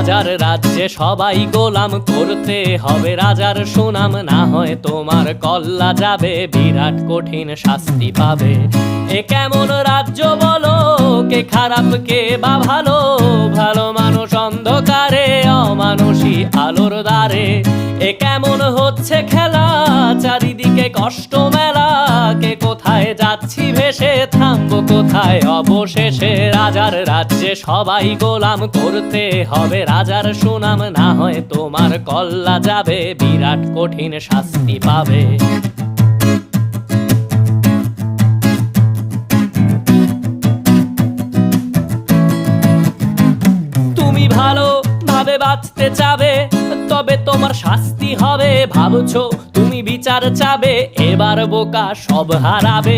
রাজার রাজ্যে সবাই গোলাম, করতে হবে রাজার সুনাম, না হয় তোমার কল্লা যাবে, বিরাট কঠিন শাস্তি পাবে। এ কেমন রাজ্য বলো, কে খারাপ কে বা ভালো, ভালো মানুষ অন্ধকারে, অমানুষী আলোর দ্বারে। এ কেমন হচ্ছে খেলা, চারিদিকে কষ্ট মেলা, কে কোথায় যাচ্ছি ভেসে, থামবো কোথায় অবশেষে। রাজার রাজ্যে সবাই গোলাম, করতে হবে রাজার সুনাম, না হয় তোমার কল্লা যাবে, বিরাট কঠিন শাস্তি পাবে। তুমি ভালো ভাবে বাঁচতে চাবে, তবে তোমার শাস্তি হবে। ভাবছো তুমি বিচার চাবে, এবার বোকা সব হারাবে।